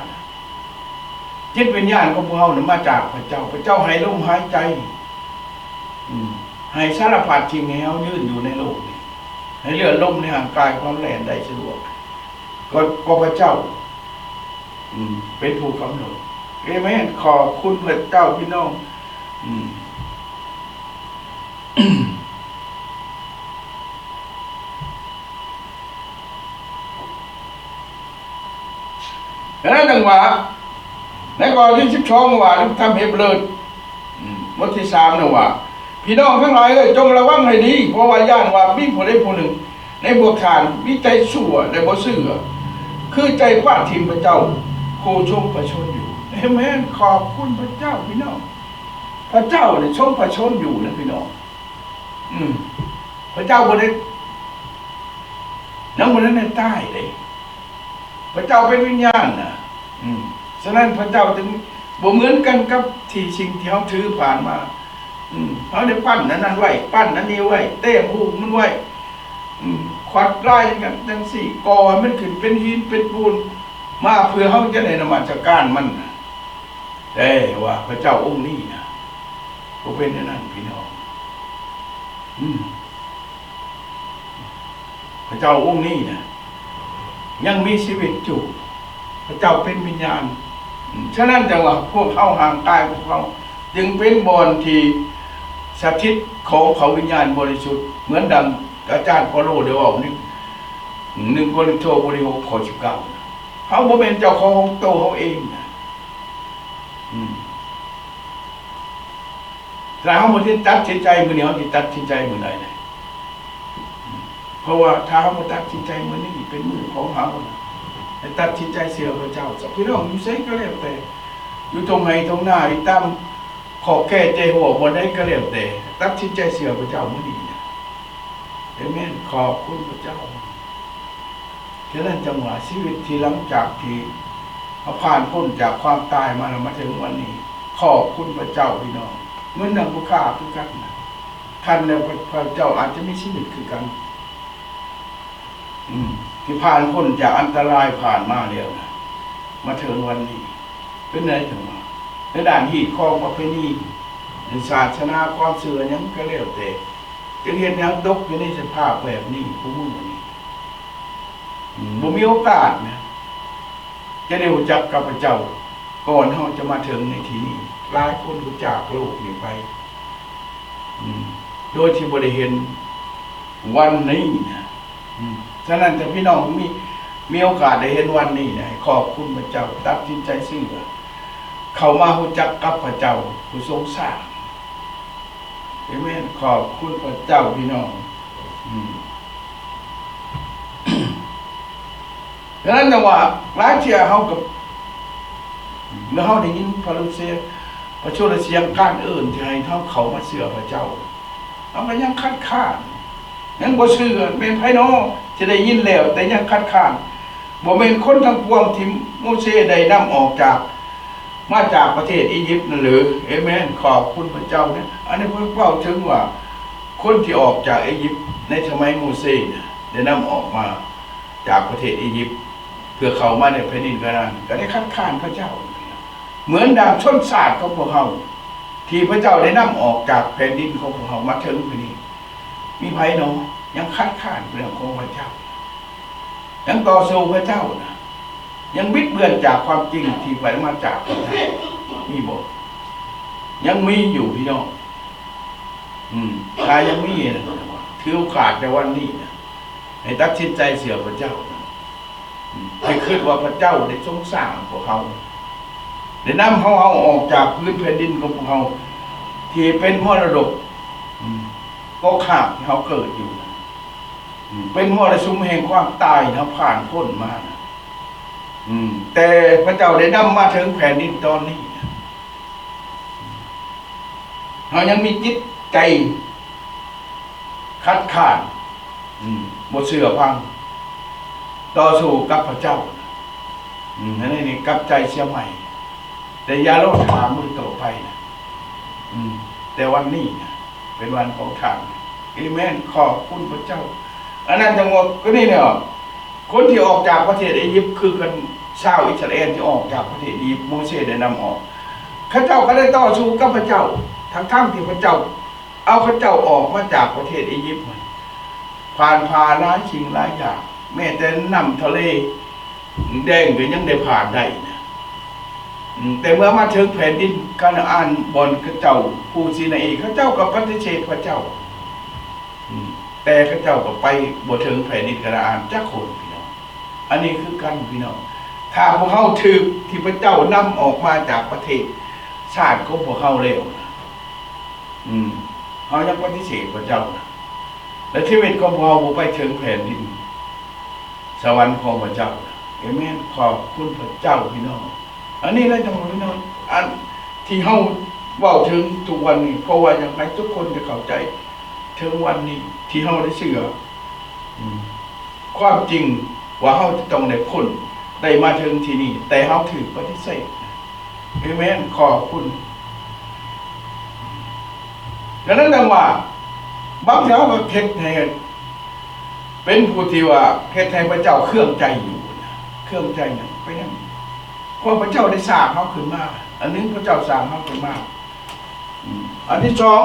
จิตวิญญาณของพวกเราเนี่ยมาจากพระเจ้าให้ลมหายใจให้สารพัดสิ่งให้เรายืนอยู่ในโลกนี้ให้เลือดลมในห่างกายความแล่นได้สะดวกก็พระเจ้าเป็นผู้กำหนดเอเมนขอบคุณพระเจ้าพี่น้องดังนั้นจังหวะในข้อที่12ว่าทำเหตุเลิศบทที่3นะว่าพี่น้องทั้งหลายจงระวังให้ดีเพราะว่าย่านว่ามีผู้ใดผู้หนึ่งในพวกท่านมีใจชั่วและบ่ซื่อคือใจกว้านทิมพระเจ้าผู้ทรงประชนอยู่เอเมนขอบคุณพระเจ้าพี่น้องพระเจ้าเนี่ยทรงประชนอยู่นะพี่น้องพระเจ้าบ่ได้ยังบ่ได้ใต้เลยพระเจ้าเป็นวิญญาณนะฉะนั้นพระเจ้าจึงบ่เหมือนกันกับที่สิ่งที่เขาถือผ่านมาเขาได้ปั้นนั้นไว้ปั้นนั้นนี้ไว้เต้มหูมันไว้ขวัดไล่กันจังสี่กอมันขึ้นเป็นหินเป็นปูนมาเพื่อเขาจะในนมัสการมันแต่ว่าพระเจ้าองค์นี้นะก็เป็นอย่างนั้นพี่น้องพระเจ้าองค์นี้นะยังมีชีวิตอยู่พระเจ้าเป็นวิญญาณฉะนั้นจังว่าพวกเขาห่างกายพวกเขาจึงเป็นบอนที่สถิตของเขาวิญญาณบริสุทธิ์เหมือนดังอาจารย์เปาโลได้บอก1 โครินธ์บท 6 ข้อ 19เขาบ่เป็นเจ้าของตัวเขาเองนะแต่เขาบ่ได้ตัดสินใจมื้อนี้เขาสิตัดสินใจมื้อใดนะเพราะว่าถ้าเขาบ่ตัดสินใจมื้อนี้เป็นมื้อของเขานะให้ตัดสินใจเชื่อพระเจ้าสักพี่น้องอยู่ไสก็แล้วแต่อยู่ตรงไหนตรงหน้าอีตามขอแก้ใจหัวบ่ได้ก็แล้วแต่ตัดสินใจเชื่อพระเจ้ามื้อนี้นะเอเมนขอบคุณพระเจ้าฉะนั้นจังหวะชีวิตที่หลังจากที่เขาผ่านพ้นจากความตายมาแล้วมาถึงวันนี้ขอบคุณพระเจ้าพี่น้องเหมือนดังผู้ฆ่าคือกันนะท่านแล้วพระเจ้าอาจจะมีชีวิตคือกันที่ผ่านพ้นจากอันตรายผ่านมาแล้วนะมาถึงวันนี้เป็นไงถึงมาในด่านหีดคองประเพณี ศาสนาความเชื่อยังก็แล้วแต่จึงเห็นยังตกอยู่ในสภาพแบบนี้ผู้มือนี่บ่มีโอกาสนะจะได้รู้จักกับพระเจ้าก่อนเขาจะมาถึงในที่นี้หลายคนรู้จักโลกนี้ไปโดยที่บ่ได้เห็นวันนี้นะฉะนั้นถ้าพี่น้องมีโอกาสได้เห็นวันนี้นะขอบคุณพระเจ้าตัดสินใจซื่อเข้ามารู้จักกับพระเจ้าผู้ทรงสร้างเอเมนขอบคุณพระเจ้าพี่น้องดังนั้นจังว่าหลายเที่ยเฮากับเมื่อเฮาได้ยินพระฤาษีพระโชติเสียงการที่ให้เฮาเข้ามาเชื่อพระเจ้าเฮาก็ยังคัดค้านยังบ่เชื่อแม่นไผน้อจะได้ยินแล้วแต่ยังคัดค้านบ่แม่นคนทั้งปวงที่โมเสสได้นำออกจากมาจากประเทศอียิปต์นั่นหรือเอเมนขอบคุณพระเจ้าเนี่ยอันนี้เพิ่นเว้าถึงว่าคนที่ออกจากอียิปต์ในสมัยโมเสสได้นำออกมาจากประเทศอียิปต์เพื่อเข้ามาในแผ่นดินกานาก็ได้คัดค้านพระเจ้าเหมือนดังชนชาติของพวกเขาที่พระเจ้าได้นำออกจากแผ่นดินของพวกเขามาถึงที่นี่มีไผน้อยังคัดค้านเรื่องของพระเจ้ายังต่อสู้พระเจ้านะยังบิดเบือนจากความจริงที่ไปมาจากพระเจ้ามีบ่ยังมีอยู่พี่น้องถ้ายังมีนะถือโอกาสในวันนี้นะให้ตัดสินใจเสียพระเจ้าให้คิดว่าพระเจ้าได้ทรงสร้างพวกเขาได้นำเขาออกจากพื้นแผ่นดินของพวกเขาที่เป็นมรดกก็ขาดที่เขาเกิดอยู่เป็นมรสุมแห่งความตายเขาผ่านพ้นมาแต่พระเจ้าได้นำมาถึงแผ่นดินตอนนี้เขายังมีจิตใจคัดค้านบ่เชื่อฟังต่อสู้กับพระเจ้าอันนี้นี่กับใจเสียใหม่แต่อย่าโลดถามมือต่อไปนะแต่วันนี้นะเป็นวันของท่านเอเมนขอบคุณพระเจ้าอันนั้นจังหวะก็นี่เนี่ยคนที่ออกจากประเทศอียิปต์คือกันชาวอิสราเอลที่ออกจากประเทศอียิปต์โมเสสได้นำออกข้าเจ้าก็ได้ต่อสู้กับพระเจ้าทั้งที่พระเจ้าเอาข้าเจ้าออกมาจากประเทศอียิปต์ผ่านหลายสิ่งหลายอย่างแม้แต่น้ำทะเลแดงก็ยังได้ผ่านได้นะแต่เมื่อมาถึงแผ่นดินกานาอันบนข้าเจ้าภูซีนาอีข้าเจ้าก็ปฏิเสธพระเจ้าแต่ข้าเจ้าก็ไปบ่ถึงแผ่นดินกานาอันจักคนพี่น้องอันนี้คือกันพี่น้องถ้าพวกเขาถือที่พระเจ้านำออกมาจากประเทศชาติของพวกเขาเร็วเขายังปฏิเสธพระเจ้านะและชีวิตของพวกเขาไปถึงแผ่นดินสวรรค์ของพระเจ้าเอเมนขอบคุณพระเจ้าพี่น้องอันนี้เลยจังหวะพี่น้องอันที่เฮาเว้าถึงทุกวันนี้เพราะว่าอย่างไรทุกคนจะเข้าใจถึงวันนี้ที่เฮาได้เชื่อความจริงว่าเฮาจะต้องได้พ้นได้มาถึงที่นี่แต่เฮาถือปฏิเสธเอเมนขอบคุณดังนั้นจังว่าบางเจ้าก็เฮ็ดให้เป็นผู้ที่ว่าเฮ็ดให้พระเจ้าเครื่องใจอยู่เครื่องใจนั่นไปนั่นเพราะพระเจ้าได้สร้างเขาขึ้นมาอันนึงพระเจ้าสร้างเขาขึ้นมาอันที่สอง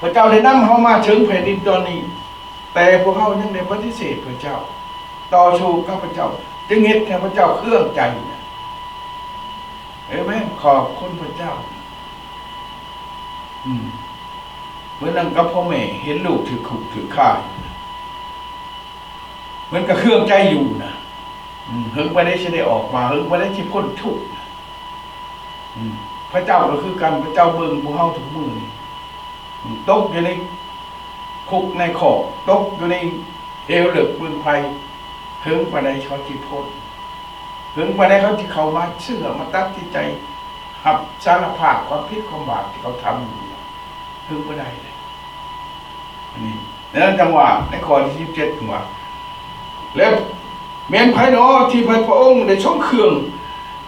พระเจ้าได้นำเขามาถึงแผ่นดินตอนนี้แต่พวกเขายังได้ปฏิเสธพระเจ้าต่อสู้กับพระเจ้าจึงเฮ็ดให้พระเจ้าเครื่องใจเอเมนขอบคุณพระเจ้าเหมือนนั่งกับพ่อแม่เห็นลูกถือขุกถือข่ายเหมือนกับเครื่องใจอยู่นะหึงไปได้จะได้ออกมาหึงไปได้จะพ้นทุกข์พระเจ้าก็คือกันพระเจ้าเบิ่งพวกเฮาทุกมือนี่ตกอยู่ในคุกในขอกตกอยู่ในเอวเหลือกปืนไฟหึงไปได้เขาที่พ้นหึงไปได้เขาที่เขามาเชื่อมาตั้งที่ใจหับสารภาพความผิดความบาปที่เขาทำอยู่หึงไปได้เลยอันนี้นั้นจังหวะในข้อที่17จังหวะแล้วแม้นไผน้อที่พระองค์ได้ทรงเครื่อง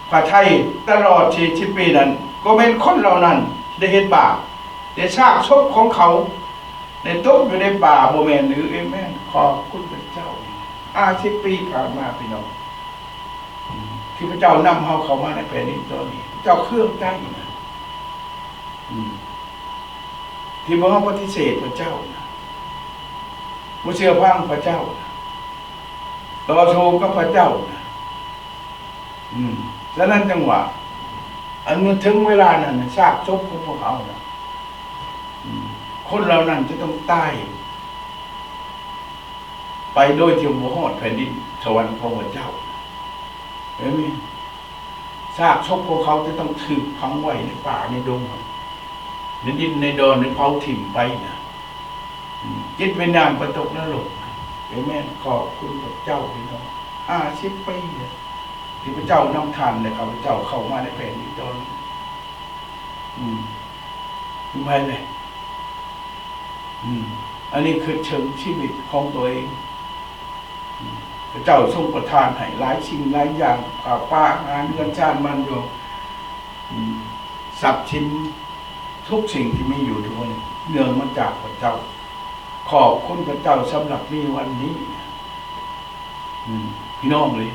พระทัยตลอด40 ปีนั้นก็แม้นคนเหล่านั้นได้เฮ็ดบาปได้ซากศพของเขาได้ตกอยู่ในป่าบ่แม่นหรือเอเมนขอบคุณพระเจ้า50 ปีผ่านมาพี่น้องที่พระเจ้านำเฮาเข้ามาในแผ่นดินตอนนี้พระเจ้าเครื่องใจนะ ที่บ่เฮาปฏิเสธพระเจ้านะบ่เชื่อฟังพระเจ้านะต่อสู้กับพระเจ้านะฉะนั้นจังหวะอันเมื่อถึงเวลานั้นซากศพของพวกเขานะคนเหล่านั้นจะต้องตายไปโดยที่บ่ฮอดแผ่นดินสวรรค์ของพระเจ้าเห็นไหมซากศพของเขาจะต้องถูกฝังไว้ในป่าในดงในดินในดอนในเผาถิ่มไปนะจิตวิญญาณประตกนรกเห็นไหมขอบคุณพระเจ้าพี่น้อง50 ปีที่พระเจ้านำทานเลยครับพระเจ้าเข้ามาในแผ่นดินตอนคุณไปเลยอันนี้คือเชิงชีวิตของตัวเองพระเจ้าทรงประทานให้หลายสิ่งหลายอย่างข้าวปลาอาหารเงินชาติมันอยู่ทรัพย์สินทุกสิ่งที่มีอยู่ทุกวันเนื่องมาจากพระเจ้าขอบคุณพระเจ้าสำหรับมีวันนี้พี่น้องเลย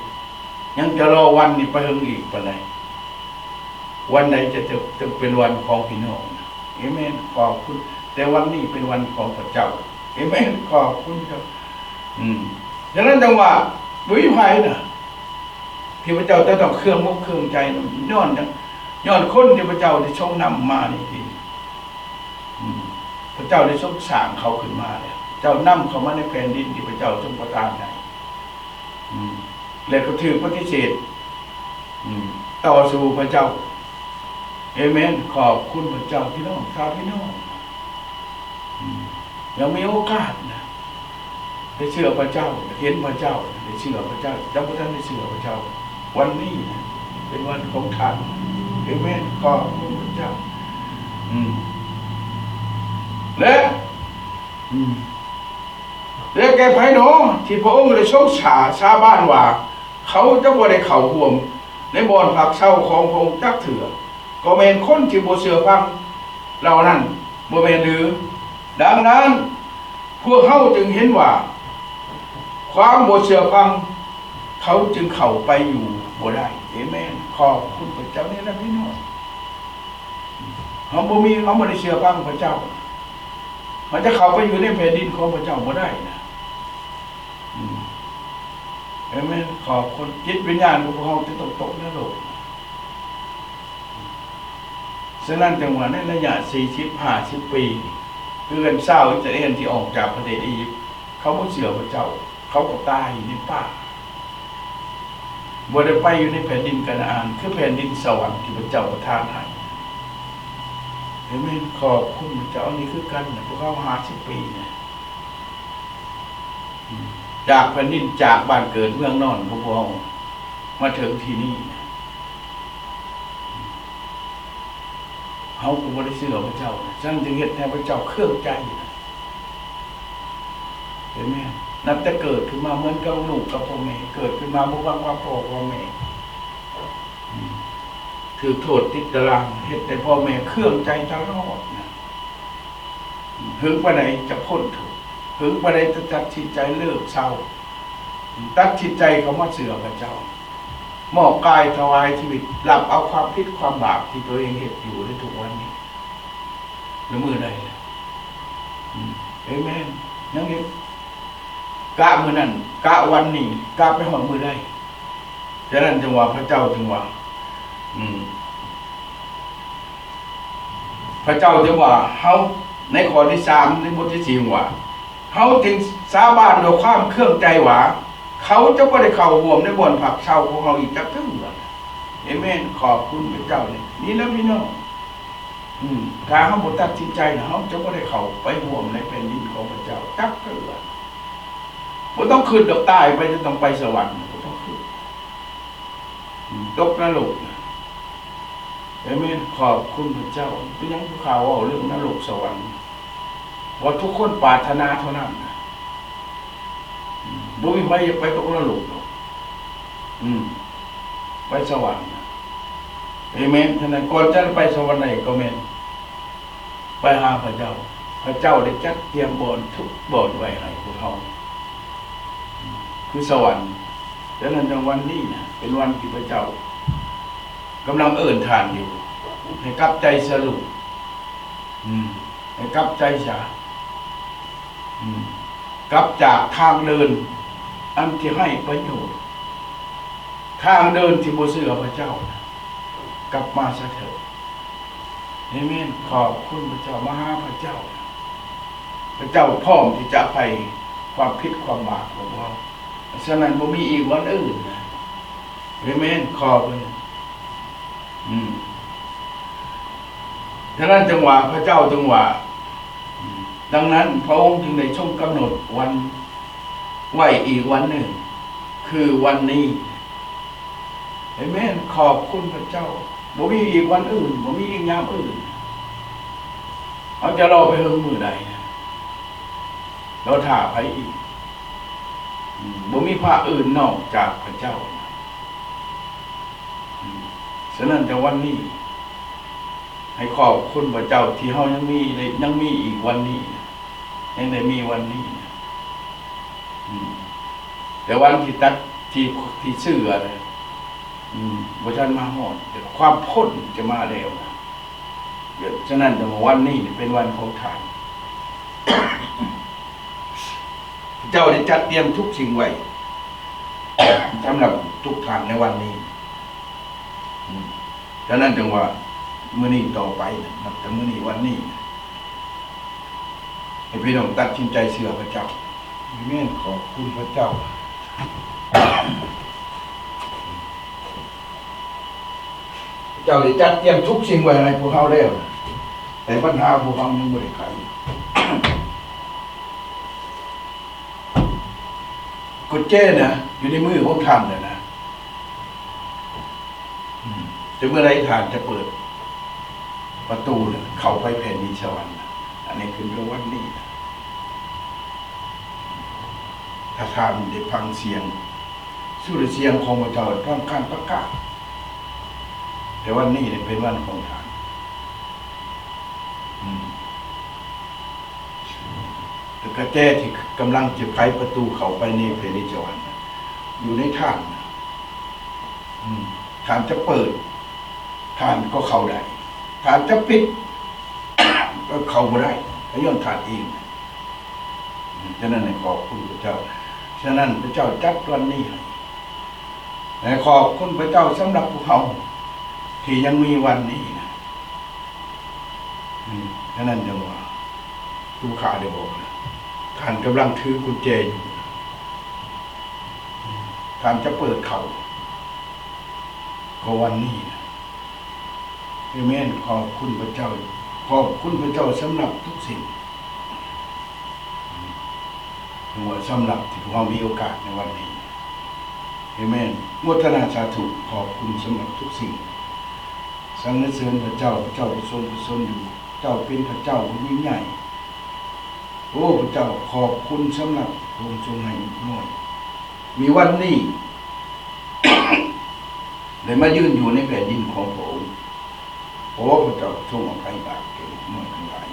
ยังจะรอวันนี้ไปถึงอีกปานใดวันไหนจะเป็นวันของพี่น้องเอเมนขอบคุณแต่วันนี้เป็นวันของพระเจ้าเอเมนขอบคุณครับดังนั้นจังว่าวิภัยนะที่พระเจ้าจะต้องเครื่องมุกเครื่องใจย้อนคนที่พระเจ้าได้ทรงนำมานี่ทีพระเจ้าได้ทรงสร้างเขาขึ้นมาแล้วเจ้านำเขามาในแผ่นดินที่พระเจ้าทรงประทานให้แล้วก็ถือปฏิเสธต่อสู้พระเจ้าเอเมนขอบคุณพระเจ้าพี่น้องชาวพี่น้องยังมีโอกาสนะได้เชื่อพระเจ้าเห็นพระเจ้าได้เชื่อพระเจ้าเจ้าพระท่านได้เชื่อพระเจ้าวันนี้นะเป็นวันของท่านเอเมนขอบคุณพระเจ้าและแก่ไผหนอที่พระองค์ได้ทรงชาบ้านว่าเขาจะบ่ได้เข้าร่วมในบ่อนพักเช่าของพระองค์จักเถื่อก็แม่นคนที่บ่เชื่อฟังเหล่านั้นบ่แม่นหรือดังนั้นพวกเขาจึงเห็นว่าความบ่เชื่อฟังเขาจึงเข้าไปอยู่บ่ได้เอเมนขอบคุณพระเจ้านี่นะพี่น้องเขาบ่ได้เชื่อฟังพระเจ้ามันจะเข้าไปอยู่ในแผ่นดินของพระเจ้าบ่ได้นะเอเมนขอบคุณจิตวิญญาณของพวกเขาจะต้องตกนรกฉะนั้นจังหวะในระยะ40-50 ปีคือกันเศร้าอิสราเอลที่ออกจากประเทศอียิปต์เขาบ่เชื่อพระเจ้าเขาก็ตายอยู่ในป่าบ่ได้ไปอยู่ในแผ่นดินกานาอันคือแผ่นดินสวรรค์ที่พระเจ้าประทานให้เอเมนขอบคุณพระเจ้านี่คือกันพวกเขา50 ปีนะจากแผ่นดินจากบ้านเกิดเมืองนอนพวกเรามาถึงที่นี่เขาก็บ่ได้เชื่อพระเจ้าฉะนั้นจึงเฮ็ดให้พระเจ้าเครื่องใจเห็นไหมนับแต่เกิดขึ้นมาเหมือนกับลูกกับพ่อแม่เกิดขึ้นมาบ่ฟังว่าพ่อว่าแม่ถือโทษติดตารางเฮ็ดให้พ่อแม่เครื่องใจตลอดนะถึงปานใดจะพ้นทุกข์ถึงปานใดจะตัดสินใจเลิกเศร้าตัดสินใจเขามาเชื่อพระเจ้ามอบกายถวายชีวิตรับเอาความผิดความบาปที่ตัวเองเฮ็ดอยู่ในทุกวันนี้แล้วมื้อใดล่ะเอเมนยังเฮ็ดกะมื้อนั้นกะวันนี้กะไปฮอดมื้อใดฉะนั้นจึงว่าพระเจ้าจึงว่าพระเจ้าจึงว่าเฮาในข้อที่3ในบทที่4ว่าเฮาจึงสาบานด้วยความเครื่องใจว่าเขาจะบ่ได้เข้าร่วมในบ่อนผักเช่าของเราอีกจักเทื่อเอเมนขอบคุณพระเจ้านี่แล้วพี่น้องถ้าเฮาบ่ตัดสินใจเฮาจะบ่ได้เข้าไปร่วมในแผ่นดินของพระเจ้าจักเทื่อบ่ต้องขึ้นดอกตายไปจะต้องไปสวรรค์บ่ต้องขึ้นตกนรกเอเมนขอบคุณพระเจ้าเป็นยังข่าวเรื่องนรกสวรรค์ว่าทุกคนปรารถนาเท่านั้นบ่มีใครอยากไปตกนรกหรอกไปสวรรค์เอเมนฉะนั้นก่อนจะไปสวรรค์ไหนก็แม่นไปหาพระเจ้าพระเจ้าได้จัดเตรียมบ่อนทุกบ่อนไว้ให้พวกเราคือสวรรค์ฉะนั้นในวันนี้นะเป็นวันที่พระเจ้ากำลังเอิ่นทานอยู่ให้กลับใจสรุป ให้กลับใจซะกลับจากทางเดินอันที่ให้ประโยชน์ทางเดินที่บ่เชื่อพระเจ้ากลับมาซะเถิดเอเมนขอบคุณพระเจ้ามาหาพระเจ้าพระเจ้าพร้อมที่จะให้ความผิดความบาปของเราฉะนั้นบ่มีอีกวันอื่นนะเอเมนขอบคุณฉะนั้นจังหวะพระเจ้าจังหวะดังนั้นพระองค์จึงได้ทรงกำหนดวันไว้อีกวันหนึ่งคือวันนี้เอเมนขอบคุณพระเจ้าบ่มีอีกวันอื่นบ่มีอีกยามอื่นเอาจะรอไปเฮิงมื้อใดเราถ่าไปอีกบ่มีพระอื่นนอกจากพระเจ้าฉะนั้นแต่วันนี้ให้ขอบคุณพระเจ้าที่เฮายังมีอีกวันนี้ยังได้มีวันนี้แต่วันที่ตัดที่เชื่อเลยบ่ทันมาฮอดแต่ความพ้นจะมาแล้วนะฉะนั้นแต่วันนี้เป็นวันของทานเจ้าได้จัดเตรียมทุกสิ่งไว้สำหรับทุกทางในวันนี้ฉะนั้นจึงว่ามื้อนี้ต่อไปนับแต่มื้อนี้วันนี้ให้พี่น้องตัดสินใจเชื่อพระเจ้าอาเมนขอบคุณพระเจ้าเจ้าได้จัดเตรียมทุกสิ่งไว้ให้พวกเขาแล้วแต่ปัญหาพวกเขายังไม่ได้ไขกุญแจนะอยู่ในมือของท่านเลยนะจะเมื่อไรท่านจะเปิดประตูเนี่ยเข้าไปแผ่นดินสวรรค์อันนี้คือเรื่องวันนี้ถ้าท่านได้ฟังเสียงสุรเสียงของพระเจ้าพร้อมการประกาศแต่วันนี้เป็นวันของท่านแต่กระแจที่กำลังจะไขประตูเข้าไปในแผ่นดินสวรรค์อยู่ในท่านท่านจะเปิดท่านก็เข้าได้ท่านจะปิดก็เข้าไม่ได้ก็ย้อนท่านเองฉะนั้นขอบคุณพระเจ้าฉะนั้นพระเจ้าจัดวันนี้ให้ขอบคุณพระเจ้าสำหรับพวกเขาที่ยังมีวันนี้นะฉะนั้นจังว่าลูกค้าได้บอกนะท่านกำลังถือกุญแจอยู่ท่านจะเปิดเขาก็วันนี้นะเอเมนขอบคุณพระเจ้าขอบคุณพระเจ้าสำหรับทุกสิ่งหัวสำหรับที่พวกเรามีโอกาสในวันนี้เอเมนโมทนาสาธุขอบคุณสำหรับทุกสิ่งสรรเสริญพระเจ้าผู้ทรงผู้ทรงอยู่เจ้าเป็นพระเจ้าผู้ยิ่งใหญ่โอ้พระเจ้าขอบคุณสำหรับพระองค์ทรงให้หน่อยมีวันนี้ ได้มายืนอยู่ในแผ่นดินของพระองค์เพราะพระเจ้าทรงอภัยบาปแก่น้อยทั้งหลาย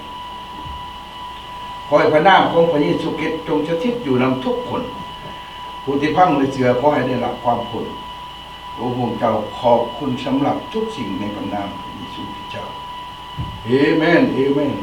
ขอให้พระนามของพระเยซูคริสต์จงสถิตอยู่นำทุกคนผู้ที่พังและเชื่อขอให้ได้รับความผลโอ้พระเจ้าขอบคุณสำหรับทุกสิ่งในพระนามพระเยซูคริสต์เจ้าเอเมนเอเมน